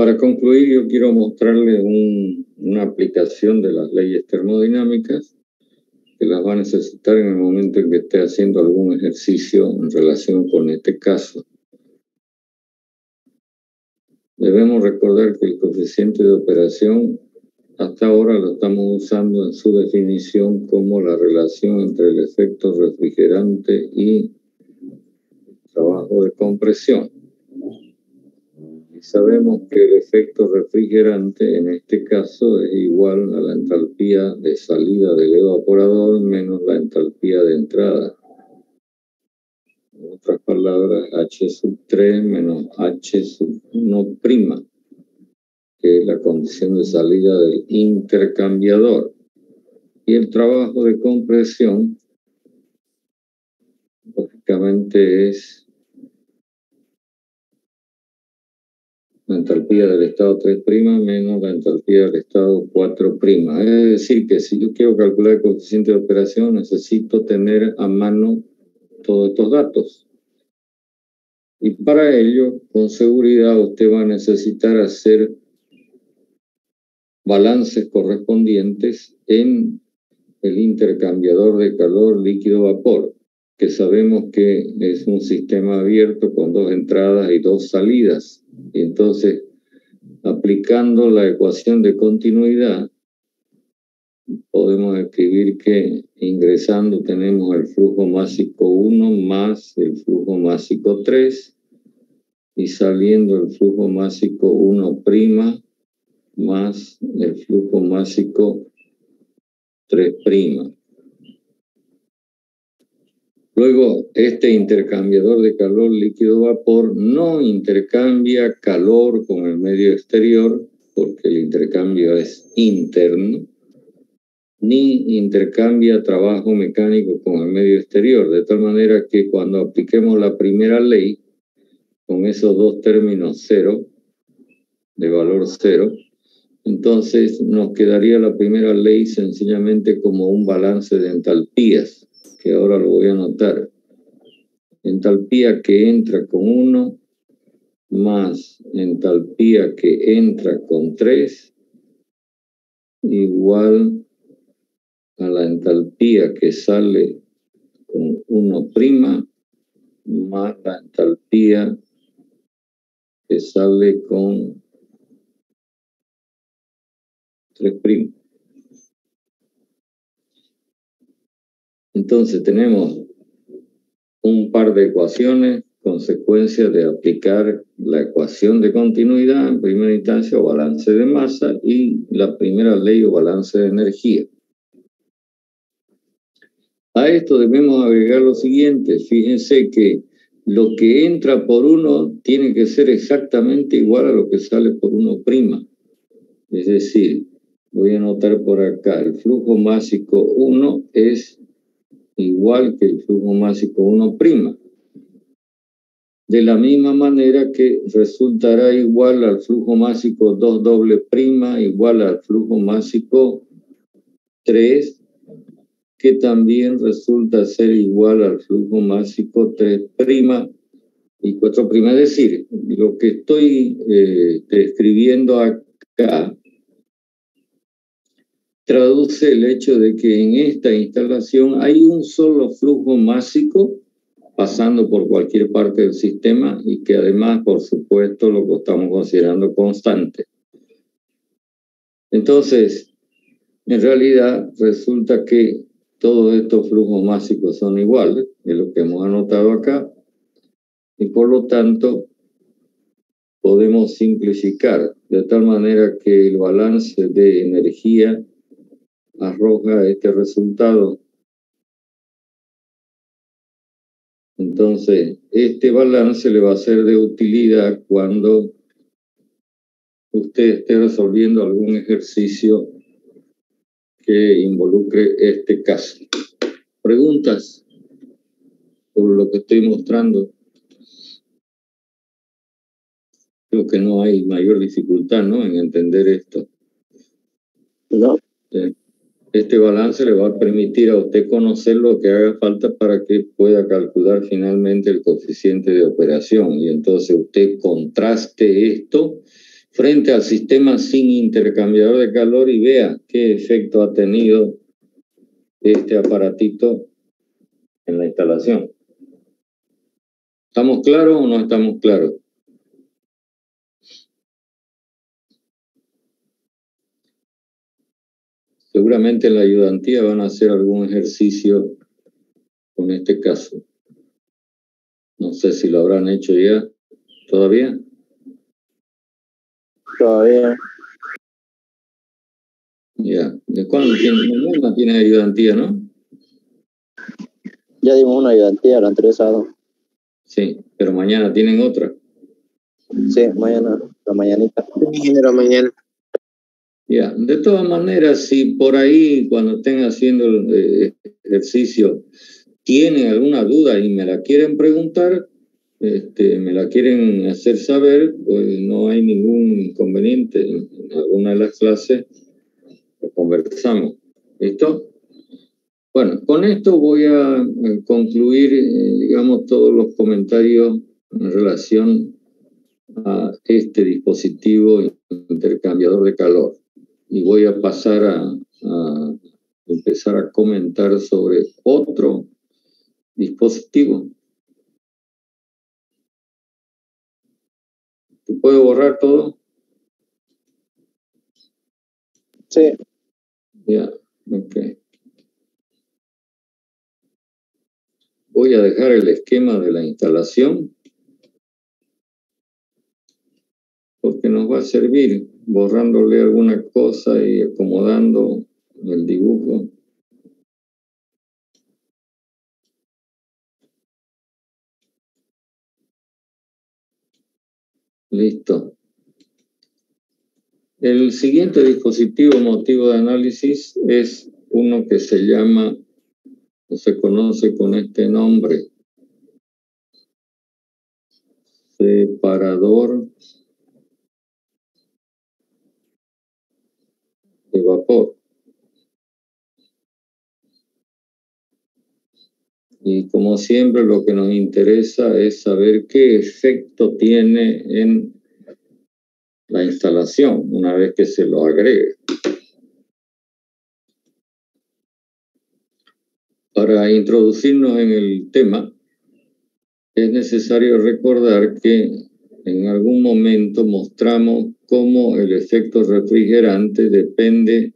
Para concluir, yo quiero mostrarles una aplicación de las leyes termodinámicas que las va a necesitar en el momento en que esté haciendo algún ejercicio en relación con este caso. Debemos recordar que el coeficiente de operación hasta ahora lo estamos usando en su definición como la relación entre el efecto refrigerante y trabajo de compresión. Y sabemos que el efecto refrigerante en este caso es igual a la entalpía de salida del evaporador menos la entalpía de entrada. En otras palabras, H3 menos H1', que es la condición de salida del intercambiador. Y el trabajo de compresión, lógicamente, es la entalpía del estado 3' menos la entalpía del estado 4'. Es decir, que si yo quiero calcular el coeficiente de operación, necesito tener a mano todos estos datos. Y para ello, con seguridad, usted va a necesitar hacer balances correspondientes en el intercambiador de calor líquido-vapor, que sabemos que es un sistema abierto con 2 entradas y 2 salidas. Y entonces, aplicando la ecuación de continuidad, podemos escribir que ingresando tenemos el flujo másico 1 más el flujo másico 3 y saliendo el flujo másico 1' más el flujo másico 3'. Luego, este intercambiador de calor líquido-vapor no intercambia calor con el medio exterior, porque el intercambio es interno, ni intercambia trabajo mecánico con el medio exterior, de tal manera que cuando apliquemos la primera ley, con esos dos términos cero, de valor cero, entonces nos quedaría la primera ley sencillamente como un balance de entalpías, que ahora lo voy a anotar. Entalpía que entra con 1 más entalpía que entra con 3 igual a la entalpía que sale con 1' más la entalpía que sale con 3'. Entonces tenemos un par de ecuaciones, consecuencia de aplicar la ecuación de continuidad en primera instancia o balance de masa y la primera ley o balance de energía. A esto debemos agregar lo siguiente. Fíjense que lo que entra por 1 tiene que ser exactamente igual a lo que sale por 1'. Es decir, voy a anotar por acá, el flujo másico 1 es igual que el flujo másico 1'. De la misma manera que resultará igual al flujo másico 2" igual al flujo másico 3, que también resulta ser igual al flujo másico 3' y 4'. Es decir, lo que estoy describiendo acá traduce el hecho de que en esta instalación hay un solo flujo másico pasando por cualquier parte del sistema y que además, por supuesto, lo estamos considerando constante. Entonces, en realidad resulta que todos estos flujos másicos son iguales, es lo que hemos anotado acá, y por lo tanto podemos simplificar de tal manera que el balance de energía arroja este resultado. Entonces, este balance le va a ser de utilidad cuando usted esté resolviendo algún ejercicio que involucre este caso. ¿Preguntas sobre lo que estoy mostrando? Creo que no hay mayor dificultad, ¿no?, en entender esto. No. Este balance le va a permitir a usted conocer lo que haga falta para que pueda calcular finalmente el coeficiente de operación. Y entonces usted contraste esto frente al sistema sin intercambiador de calor y vea qué efecto ha tenido este aparatito en la instalación. ¿Estamos claros o no estamos claros? Seguramente en la ayudantía van a hacer algún ejercicio con este caso. No sé si lo habrán hecho ya. ¿Todavía? Todavía. Ya. ¿De cuándo mañana tiene ayudantía, no? Ya dimos una ayudantía el anterior sábado. Sí, pero mañana tienen otra. Sí, mañana, la mañanita. Mañana. Ya, de todas maneras, si por ahí cuando estén haciendo el ejercicio tienen alguna duda y me la quieren preguntar, me la quieren hacer saber, pues no hay ningún inconveniente. En alguna de las clases lo conversamos. ¿Listo? Bueno, con esto voy a concluir, digamos, todos los comentarios en relación a este dispositivo intercambiador de calor. Y voy a pasar a empezar a comentar sobre otro dispositivo. ¿Te puedo borrar todo? Sí. Ya, ok. Voy a dejar el esquema de la instalación porque nos va a servir borrándole alguna cosa y acomodando el dibujo. Listo. El siguiente dispositivo motivo de análisis es uno que se llama, o se conoce con este nombre, separador de vapor. Y como siempre lo que nos interesa es saber qué efecto tiene en la instalación una vez que se lo agregue. Para introducirnos en el tema, es necesario recordar que en algún momento mostramos cómo el efecto refrigerante depende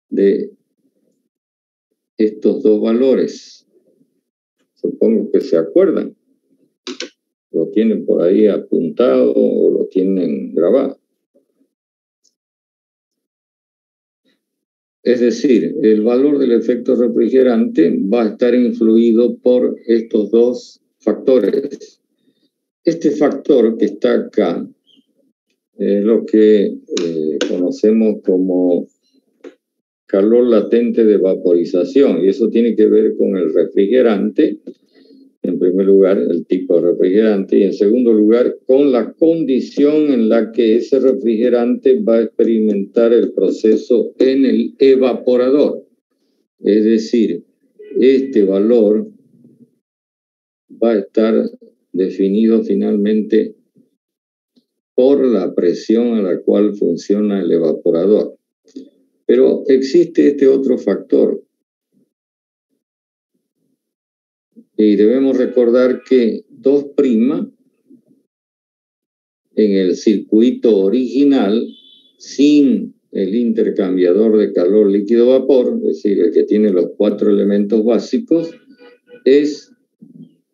de estos dos valores. Supongo que se acuerdan. Lo tienen por ahí apuntado o lo tienen grabado. Es decir, el valor del efecto refrigerante va a estar influido por estos dos factores. Este factor que está acá es lo que conocemos como calor latente de vaporización, y eso tiene que ver con el refrigerante, en primer lugar, el tipo de refrigerante, y en segundo lugar, con la condición en la que ese refrigerante va a experimentar el proceso en el evaporador. Es decir, este valor va a estar definido finalmente por la presión a la cual funciona el evaporador. Pero existe este otro factor. Y debemos recordar que 2' en el circuito original, sin el intercambiador de calor líquido-vapor, es decir, el que tiene los 4 elementos básicos, es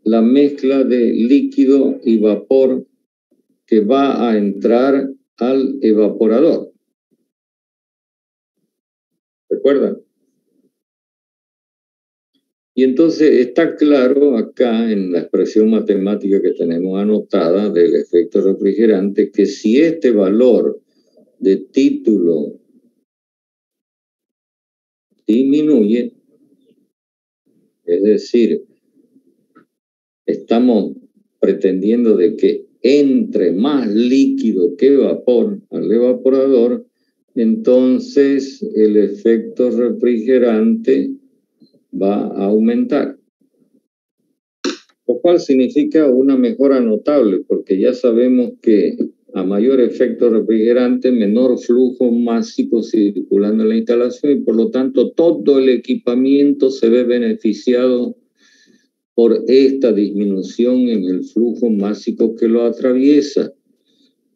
la mezcla de líquido y vapor que va a entrar al evaporador. ¿Recuerdan? Y entonces está claro acá en la expresión matemática que tenemos anotada del efecto refrigerante que si este valor de título disminuye, es decir, estamos pretendiendo de que entre más líquido que vapor al evaporador, entonces el efecto refrigerante va a aumentar. Lo cual significa una mejora notable, porque ya sabemos que A mayor efecto refrigerante, menor flujo másico circulando en la instalación y por lo tanto todo el equipamiento se ve beneficiado por esta disminución en el flujo másico que lo atraviesa.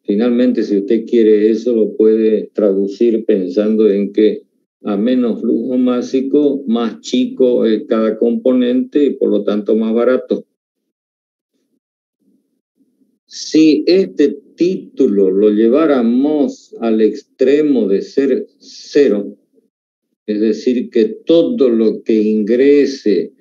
Finalmente, si usted quiere eso, lo puede traducir pensando en que a menos flujo másico, más chico es cada componente y por lo tanto más barato. Si este título lo lleváramos al extremo de ser cero, es decir, que todo lo que ingrese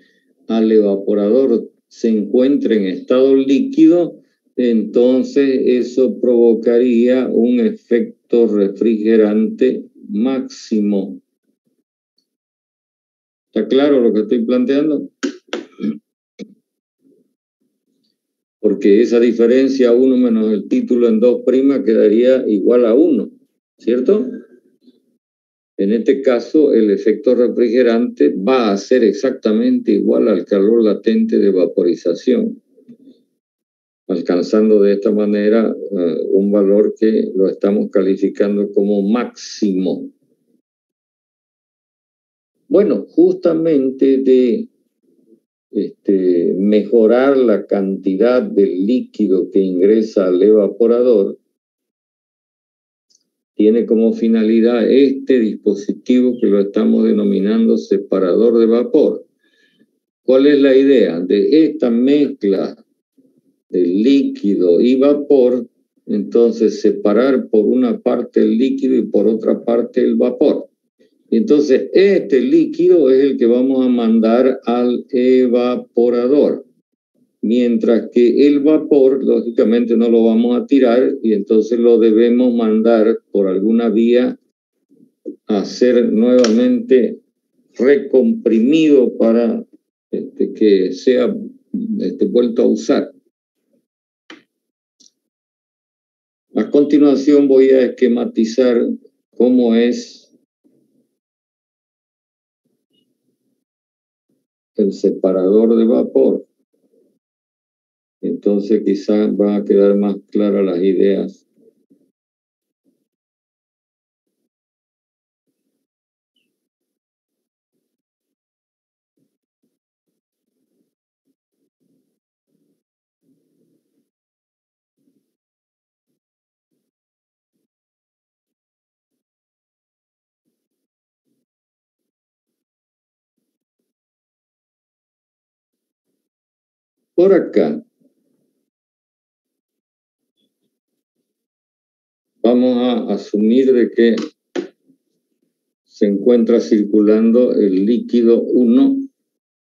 al evaporador se encuentre en estado líquido, entonces eso provocaría un efecto refrigerante máximo. ¿Está claro lo que estoy planteando? Porque esa diferencia 1 menos el título en 2' quedaría igual a 1, ¿cierto? En este caso, el efecto refrigerante va a ser exactamente igual al calor latente de vaporización, alcanzando de esta manera un valor que lo estamos calificando como máximo. Bueno, justamente de mejorar la cantidad del líquido que ingresa al evaporador, tiene como finalidad este dispositivo que lo estamos denominando separador de vapor. ¿Cuál es la idea? De esta mezcla de líquido y vapor, entonces separar por una parte el líquido y por otra parte el vapor. Entonces, este líquido es el que vamos a mandar al evaporador, mientras que el vapor, lógicamente, no lo vamos a tirar y entonces lo debemos mandar por alguna vía a ser nuevamente recomprimido para que sea vuelto a usar. A continuación voy a esquematizar cómo es el separador de vapor. Entonces quizás van a quedar más claras las ideas. Por acá vamos a asumir de que se encuentra circulando el líquido 1,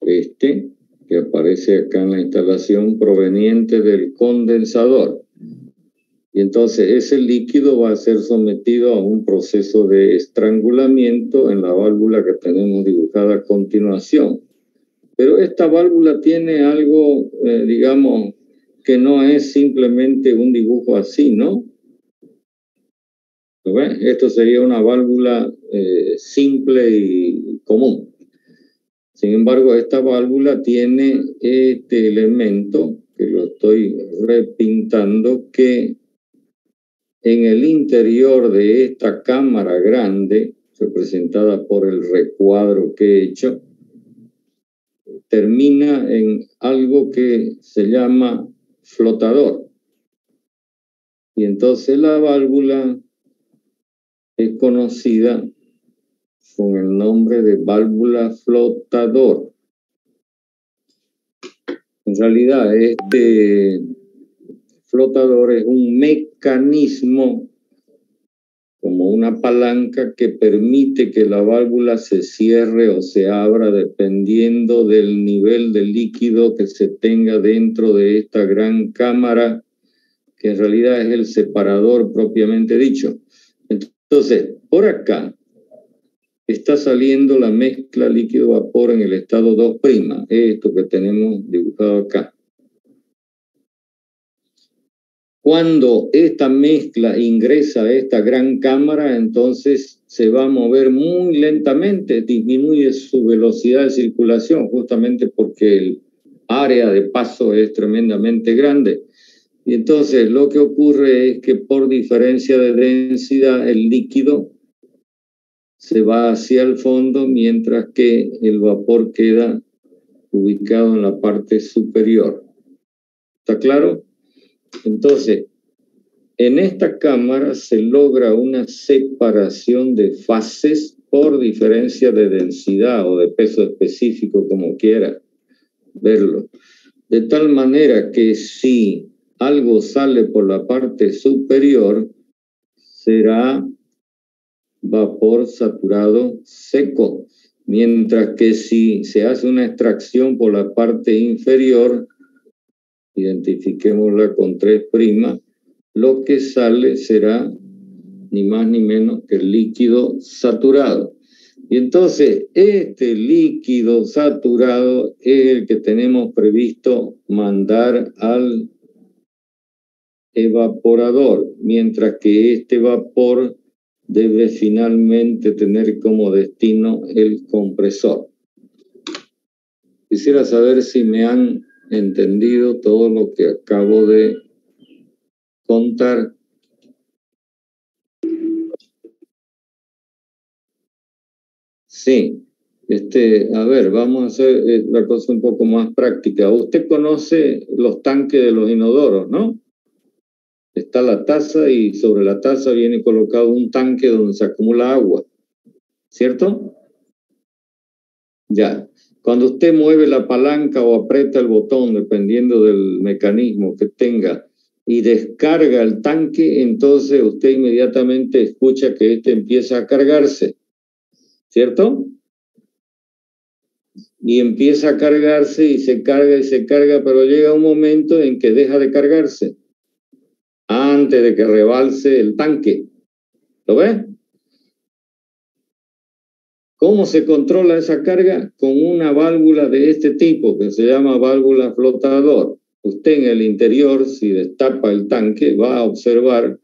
que aparece acá en la instalación, proveniente del condensador. Y entonces ese líquido va a ser sometido a un proceso de estrangulamiento en la válvula que tenemos dibujada a continuación. Pero esta válvula tiene algo, digamos, que no es simplemente un dibujo así, ¿no? ¿Lo ven? Esto sería una válvula simple y común. Sin embargo, esta válvula tiene este elemento, que lo estoy repintando, que en el interior de esta cámara grande, representada por el recuadro que he hecho, termina en algo que se llama flotador. Y entonces la válvula es conocida con el nombre de válvula flotador. En realidad, este flotador es un mecanismo como una palanca que permite que la válvula se cierre o se abra dependiendo del nivel de líquido que se tenga dentro de esta gran cámara, que en realidad es el separador propiamente dicho. Entonces, por acá está saliendo la mezcla líquido-vapor en el estado 2', esto que tenemos dibujado acá. Cuando esta mezcla ingresa a esta gran cámara, entonces se va a mover muy lentamente, disminuye su velocidad de circulación, justamente porque el área de paso es tremendamente grande. Y entonces lo que ocurre es que por diferencia de densidad el líquido se va hacia el fondo mientras que el vapor queda ubicado en la parte superior. ¿Está claro? Entonces, en esta cámara se logra una separación de fases por diferencia de densidad o de peso específico, como quiera verlo. De tal manera que si algo sale por la parte superior, será vapor saturado seco, mientras que si se hace una extracción por la parte inferior, identifiquémosla con 3', lo que sale será ni más ni menos que el líquido saturado. Y entonces este líquido saturado es el que tenemos previsto mandar al evaporador, mientras que este vapor debe finalmente tener como destino el compresor. Quisiera saber si me han entendido todo lo que acabo de contar. Sí. A ver, vamos a hacer la cosa un poco más práctica. Usted conoce los tanques de los inodoros, ¿no? Está la taza y sobre la taza viene colocado un tanque donde se acumula agua, ¿cierto? Ya. Cuando usted mueve la palanca o aprieta el botón, dependiendo del mecanismo que tenga, y descarga el tanque, entonces usted inmediatamente escucha que este empieza a cargarse, ¿cierto? Y empieza a cargarse y se carga, pero llega un momento en que deja de cargarse antes de que rebalse el tanque. ¿Lo ves? ¿Cómo se controla esa carga? Con una válvula de este tipo que se llama válvula flotador. Usted en el interior, si destapa el tanque, va a observar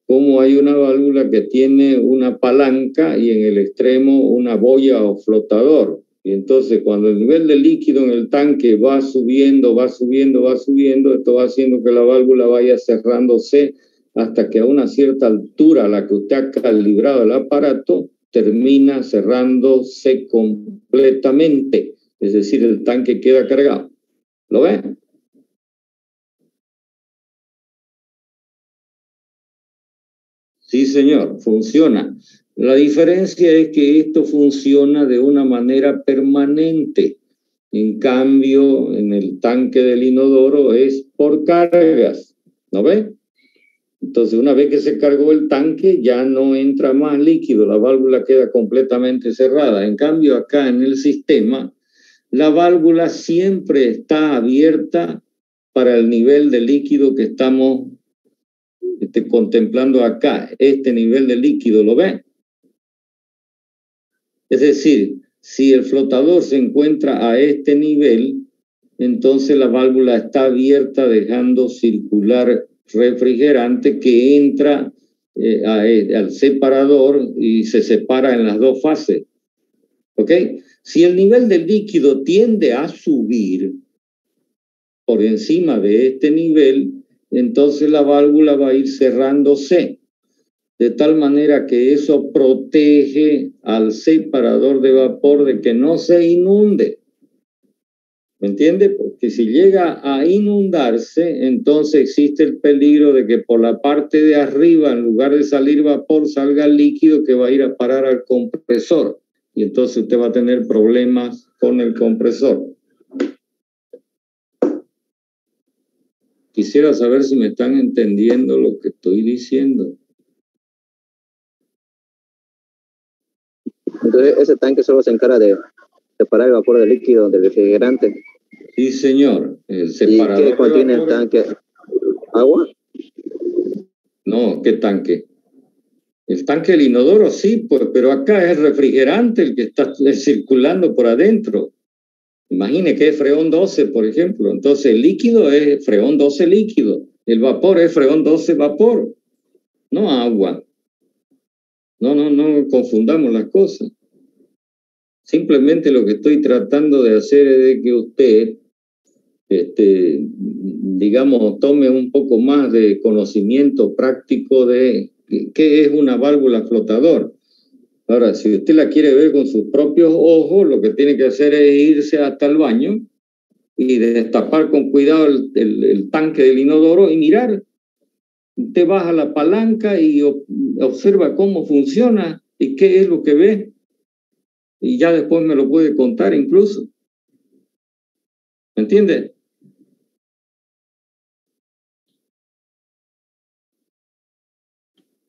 cómo hay una válvula que tiene una palanca y en el extremo una boya o flotador. Y entonces cuando el nivel de líquido en el tanque va subiendo, esto va haciendo que la válvula vaya cerrándose hasta que a una cierta altura a la que usted ha calibrado el aparato, termina cerrándose completamente. Es decir, el tanque queda cargado. ¿Lo ven? Sí, señor, funciona. La diferencia es que esto funciona de una manera permanente. En cambio, en el tanque del inodoro es por cargas. ¿No ve? Entonces, una vez que se cargó el tanque, ya no entra más líquido, la válvula queda completamente cerrada. En cambio, acá en el sistema, la válvula siempre está abierta para el nivel de líquido que estamos contemplando acá. Este nivel de líquido, ¿lo ven? Es decir, si el flotador se encuentra a este nivel, entonces la válvula está abierta dejando circular refrigerante que entra al separador y se separa en las dos fases. ¿Ok? Si el nivel del líquido tiende a subir por encima de este nivel, entonces la válvula va a ir cerrándose, de tal manera que eso protege al separador de vapor de que no se inunde. ¿Me entiende? Porque si llega a inundarse, entonces existe el peligro de que por la parte de arriba, en lugar de salir vapor, salga líquido que va a ir a parar al compresor. Y entonces usted va a tener problemas con el compresor. Quisiera saber si me están entendiendo lo que estoy diciendo. Entonces, ese tanque solo se encarga de separar el vapor del líquido del refrigerante. Sí, señor. El separador. ¿Y qué contiene el tanque? ¿Agua? No, ¿qué tanque? El tanque del inodoro sí, pues, pero acá es refrigerante el que está circulando por adentro. Imagine que es freón 12, por ejemplo. Entonces el líquido es freón 12 líquido. El vapor es freón 12 vapor, no agua. No confundamos las cosas. Simplemente lo que estoy tratando de hacer es de que usted digamos, tome un poco más de conocimiento práctico de qué es una válvula flotador. Ahora, si usted la quiere ver con sus propios ojos, lo que tiene que hacer es irse hasta el baño y destapar con cuidado el tanque del inodoro y mirar. Usted baja la palanca y observa cómo funciona y qué es lo que ve. Y ya después me lo puede contar incluso. ¿Me entiende?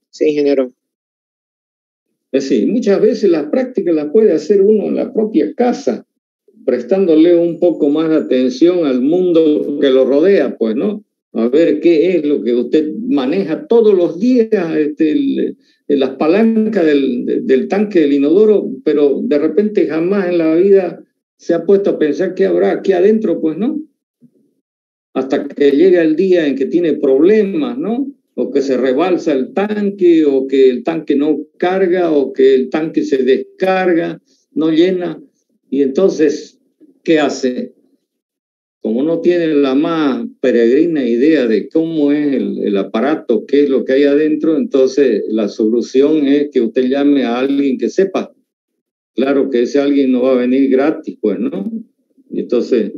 Sí, ingeniero. Es decir, muchas veces las prácticas las puede hacer uno en la propia casa, prestándole un poco más de atención al mundo que lo rodea, pues, ¿no? A ver qué es lo que usted maneja todos los días, las palancas del tanque del inodoro, pero de repente jamás en la vida se ha puesto a pensar qué habrá aquí adentro, pues, ¿no? Hasta que llega el día en que tiene problemas, ¿no? O que se rebalsa el tanque, o que el tanque no carga, o que el tanque se descarga, no llena. Y entonces, ¿qué hace? Como no tiene la más peregrina idea de cómo es el aparato, qué es lo que hay adentro, entonces la solución es que usted llame a alguien que sepa. Claro que ese alguien no va a venir gratis, pues, ¿no? Y entonces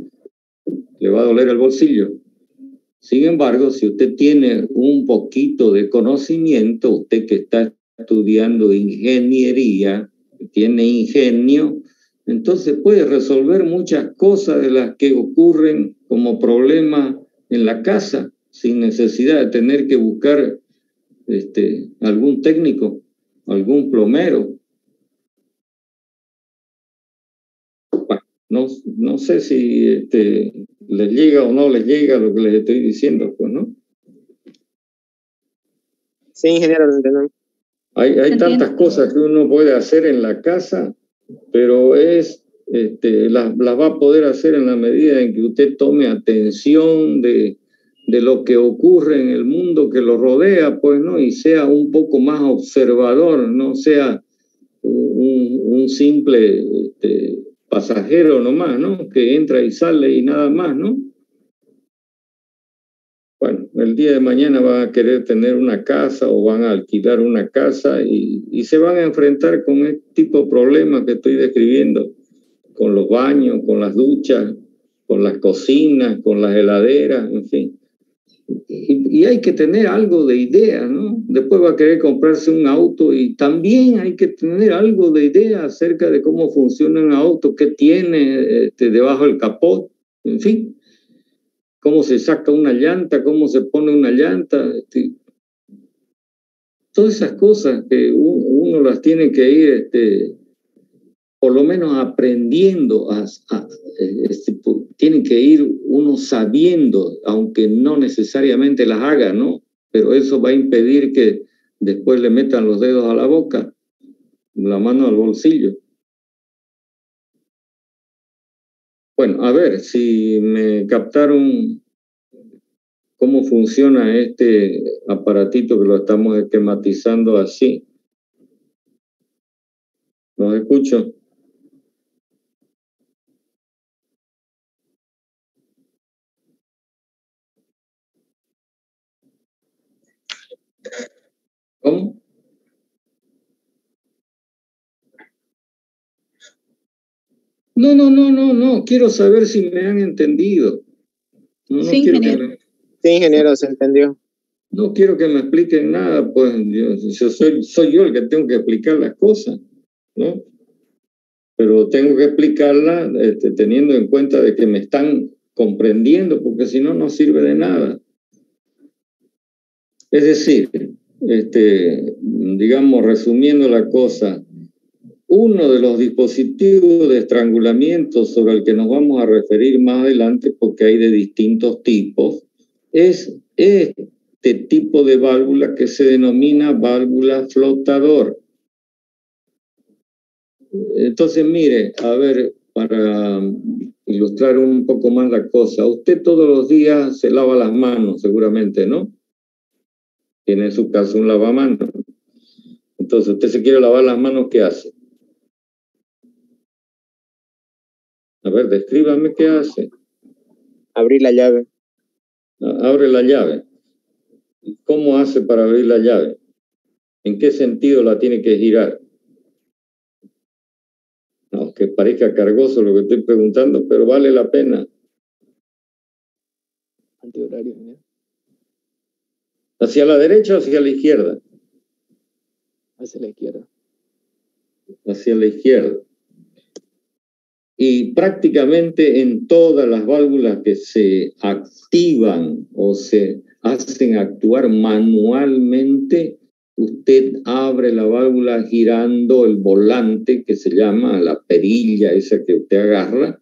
le va a doler el bolsillo. Sin embargo, si usted tiene un poquito de conocimiento, usted que está estudiando ingeniería, tiene ingenio, entonces puede resolver muchas cosas de las que ocurren como problemas en la casa, sin necesidad de tener que buscar algún técnico, algún plomero. No sé si les llega o no les llega lo que les estoy diciendo, pues, ¿no? Sí, ingeniero, lo entendemos. Hay tantas cosas que uno puede hacer en la casa, pero las va a poder hacer en la medida en que usted tome atención de lo que ocurre en el mundo que lo rodea, pues, ¿no? Y sea un poco más observador, no sea un simple pasajero nomás, ¿no? Que entra y sale y nada más, ¿no? Bueno, el día de mañana van a querer tener una casa o van a alquilar una casa y se van a enfrentar con este tipo de problemas que estoy describiendo, con los baños, con las duchas, con las cocinas, con las heladeras, en fin. Y hay que tener algo de idea, ¿no? Después va a querer comprarse un auto y también hay que tener algo de idea acerca de cómo funciona un auto, qué tiene debajo del capó, en fin. Cómo se saca una llanta, cómo se pone una llanta. Todas esas cosas que uno las tiene que ir, por lo menos aprendiendo, tiene que ir uno sabiendo, aunque no necesariamente las haga, ¿no? Pero eso va a impedir que después le metan los dedos a la boca, la mano al bolsillo. Bueno, a ver si me captaron cómo funciona este aparatito que lo estamos esquematizando así. ¿Los escucho? ¿Cómo? No. Quiero saber si me han entendido. No sí, quiero ingeniero. Sí, ingeniero, se entendió. No quiero que me expliquen nada, pues yo soy yo el que tengo que explicar las cosas, ¿no? Pero tengo que explicarlas teniendo en cuenta de que me están comprendiendo, porque si no, no sirve de nada. Es decir, digamos, resumiendo la cosa, uno de los dispositivos de estrangulamiento sobre el que nos vamos a referir más adelante, porque hay de distintos tipos, es este tipo de válvula que se denomina válvula flotador. Entonces, mire, a ver, para ilustrar un poco más la cosa, usted todos los días se lava las manos, seguramente, ¿no? Tiene en su casa un lavamanos. Entonces, usted se quiere lavar las manos, ¿qué hace? A ver, descríbame qué hace. Abrir la llave. Abre la llave. ¿Cómo hace para abrir la llave? ¿En qué sentido la tiene que girar? No, que parezca cargoso lo que estoy preguntando, pero vale la pena. Antihorario, ¿no? ¿Hacia la derecha o hacia la izquierda? Hacia la izquierda. Hacia la izquierda. Y prácticamente en todas las válvulas que se activan o se hacen actuar manualmente, usted abre la válvula girando el volante, que se llama la perilla esa que usted agarra,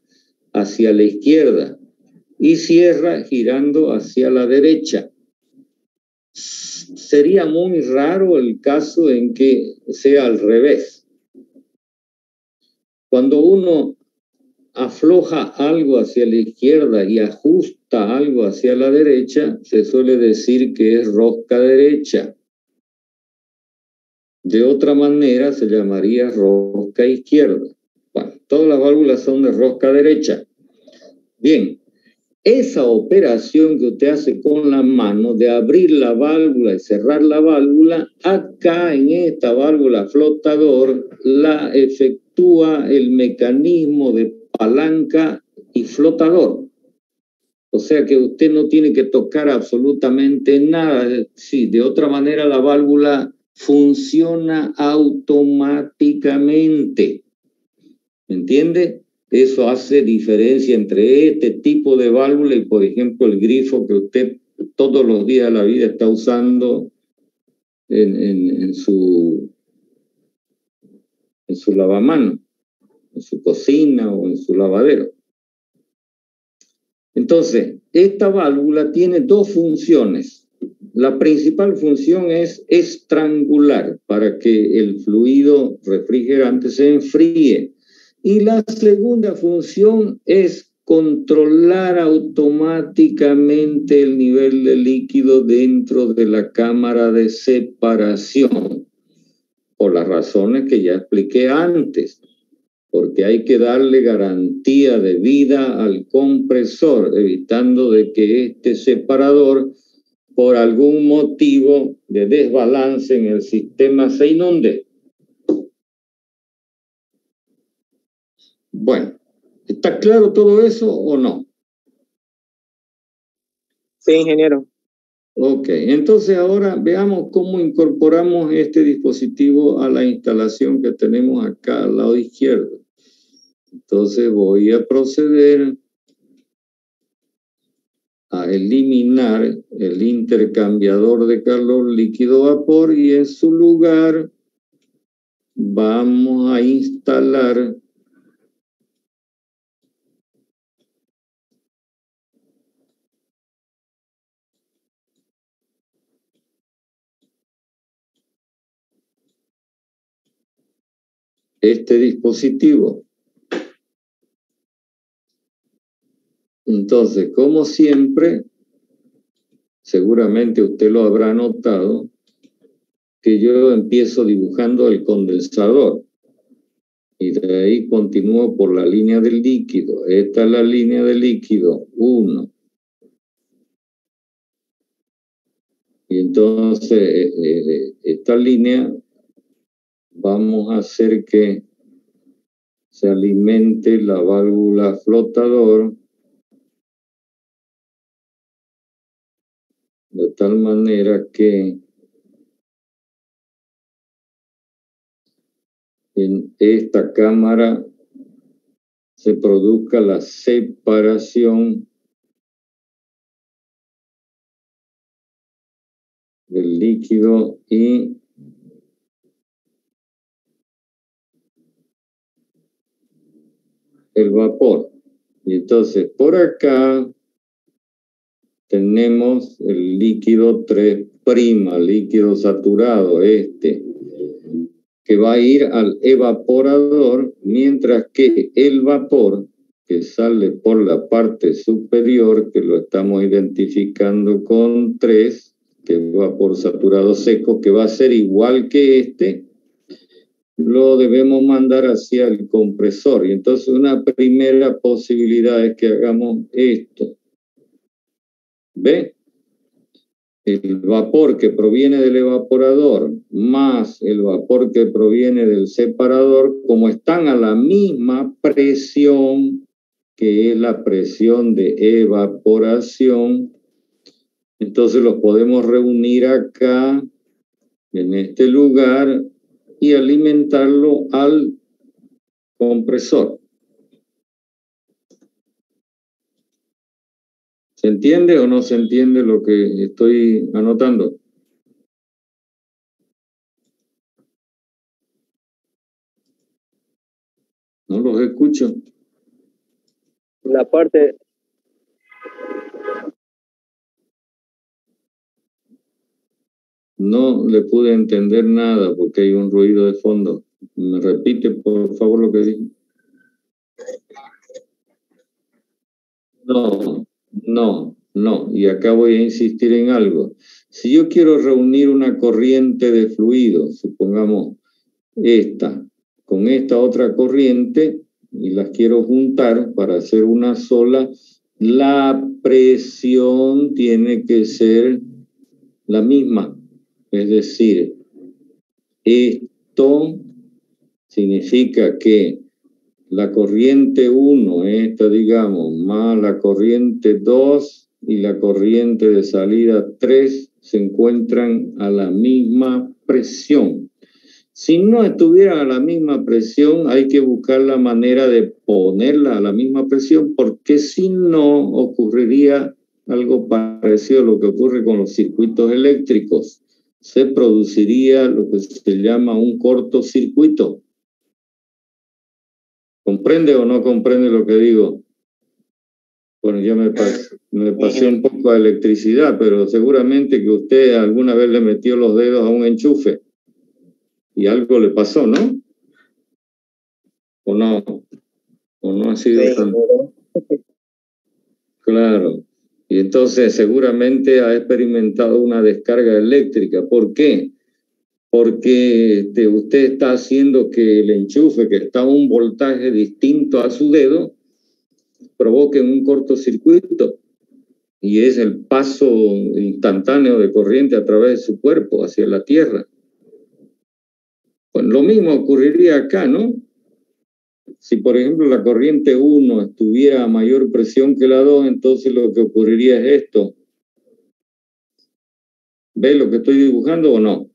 hacia la izquierda y cierra girando hacia la derecha. Sería muy raro el caso en que sea al revés. Cuando uno afloja algo hacia la izquierda y ajusta algo hacia la derecha, se suele decir que es rosca derecha. De otra manera se llamaría rosca izquierda. Bueno, todas las válvulas son de rosca derecha. Bien, esa operación que usted hace con la mano de abrir la válvula y cerrar la válvula, acá en esta válvula flotador la efectúa el mecanismo de palanca y flotador. O sea que usted no tiene que tocar absolutamente nada. Sí, de otra manera la válvula funciona automáticamente. ¿Me entiende? Eso hace diferencia entre este tipo de válvula y, por ejemplo, el grifo que usted todos los días de la vida está usando en su lavamanos, en su cocina o en su lavadero. Entonces, esta válvula tiene dos funciones. La principal función es estrangular para que el fluido refrigerante se enfríe. Y la segunda función es controlar automáticamente el nivel de líquido dentro de la cámara de separación, por las razones que ya expliqué antes, porque hay que darle garantía de vida al compresor, evitando de que este separador, por algún motivo de desbalance en el sistema, se inunde. Bueno, ¿está claro todo eso o no? Sí, ingeniero. Ok, entonces ahora veamos cómo incorporamos este dispositivo a la instalación que tenemos acá al lado izquierdo. Entonces voy a proceder a eliminar el intercambiador de calor líquido-vapor y en su lugar vamos a instalar este dispositivo. Entonces, como siempre, seguramente usted lo habrá notado, que yo empiezo dibujando el condensador y de ahí continúo por la línea del líquido. Esta es la línea del líquido 1. Y entonces esta línea vamos a hacer que se alimente la válvula flotador de tal manera que en esta cámara se produzca la separación del líquido y el vapor. Y entonces por acá tenemos el líquido 3', líquido saturado, que va a ir al evaporador, mientras que el vapor que sale por la parte superior, que lo estamos identificando con 3, que es vapor saturado seco, que va a ser igual que lo debemos mandar hacia el compresor. Y entonces una primera posibilidad es que hagamos esto. ¿Ve? El vapor que proviene del evaporador más el vapor que proviene del separador, como están a la misma presión, que es la presión de evaporación, entonces los podemos reunir acá, en este lugar, y alimentarlo al compresor. ¿Se entiende o no se entiende lo que estoy anotando? No los escucho. La parte... No le pude entender nada porque hay un ruido de fondo. ¿Me repite, por favor, lo que dije? No. Y acá voy a insistir en algo. Si yo quiero reunir una corriente de fluido, supongamos esta, con esta otra corriente, y las quiero juntar para hacer una sola, la presión tiene que ser la misma. Es decir, esto significa que la corriente 1, esta digamos, más la corriente 2 y la corriente de salida 3 se encuentran a la misma presión. Si no estuvieran a la misma presión, hay que buscar la manera de ponerla a la misma presión, porque si no, ocurriría algo parecido a lo que ocurre con los circuitos eléctricos. Se produciría lo que se llama un cortocircuito. ¿Comprende o no comprende lo que digo? Bueno, yo me pasé un poco a electricidad, pero seguramente que usted alguna vez le metió los dedos a un enchufe y algo le pasó, ¿no? ¿O no? ¿O no ha sido tan...? Claro. Y entonces seguramente ha experimentado una descarga eléctrica. ¿Por qué? Porque usted está haciendo que el enchufe, que está a un voltaje distinto a su dedo, provoque un cortocircuito. Y es el paso instantáneo de corriente a través de su cuerpo hacia la Tierra. Pues lo mismo ocurriría acá, ¿no? Si, por ejemplo, la corriente 1 estuviera a mayor presión que la 2, entonces lo que ocurriría es esto. ¿Ve lo que estoy dibujando o no?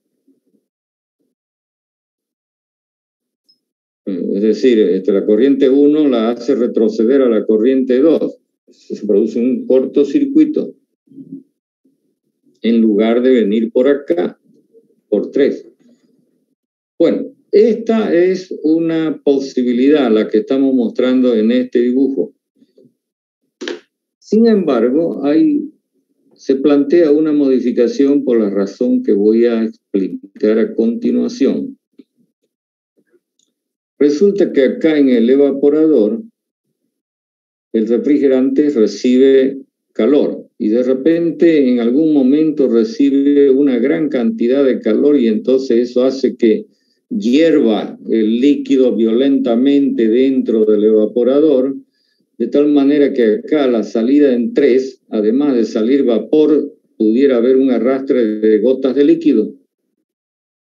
Es decir, la corriente 1 la hace retroceder a la corriente 2. Se produce un cortocircuito. En lugar de venir por acá, por 3. Bueno, esta es una posibilidad, la que estamos mostrando en este dibujo. Sin embargo, se plantea una modificación por la razón que voy a explicar a continuación. Resulta que acá en el evaporador, el refrigerante recibe calor y de repente en algún momento recibe una gran cantidad de calor y entonces eso hace que hierva el líquido violentamente dentro del evaporador, de tal manera que acá a la salida en 3, además de salir vapor, pudiera haber un arrastre de gotas de líquido,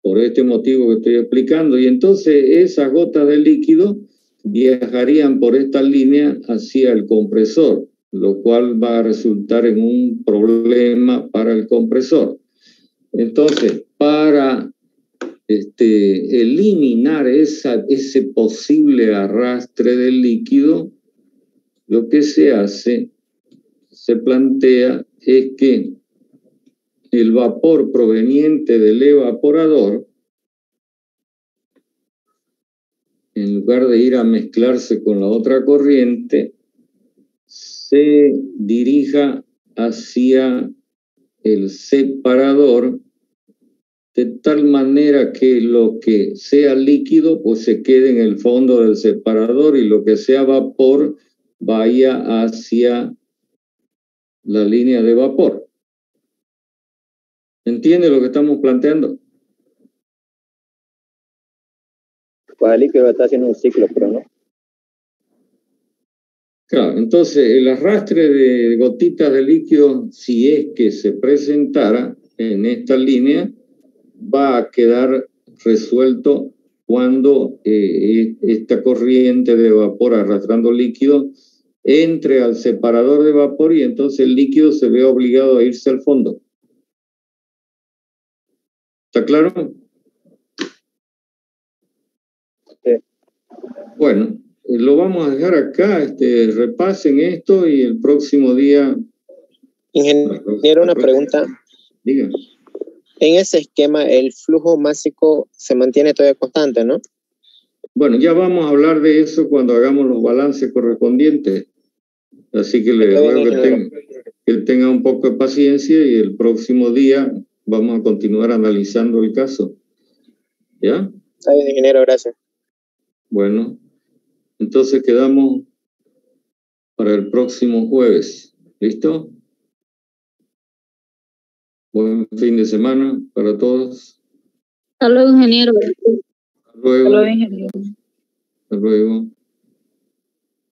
por este motivo que estoy explicando, y entonces esas gotas de líquido viajarían por esta línea hacia el compresor, lo cual va a resultar en un problema para el compresor. Entonces, para eliminar ese posible arrastre del líquido, lo que se hace, se plantea, es que el vapor proveniente del evaporador, en lugar de ir a mezclarse con la otra corriente, se dirija hacia el separador, de tal manera que lo que sea líquido pues se quede en el fondo del separador y lo que sea vapor vaya hacia la línea de vapor. ¿Entiende lo que estamos planteando? Pues el líquido está haciendo un ciclo, pero no. Claro, entonces el arrastre de gotitas de líquido, si es que se presentara en esta línea, va a quedar resuelto cuando esta corriente de vapor arrastrando líquido entre al separador de vapor y entonces el líquido se ve obligado a irse al fondo. ¿Está claro? Sí. Bueno, lo vamos a dejar acá, repasen esto y el próximo día... Ingeniero, una pregunta. Diga. En ese esquema, el flujo másico se mantiene todavía constante, ¿no? Bueno, ya vamos a hablar de eso cuando hagamos los balances correspondientes. Así que le ruego que tenga un poco de paciencia y el próximo día vamos a continuar analizando el caso. ¿Ya? Está bien, ingeniero, gracias. Bueno, entonces quedamos para el próximo jueves. ¿Listo? Buen fin de semana para todos. Hasta luego, ingeniero. Hasta luego. Hasta luego, ingeniero. Hasta luego.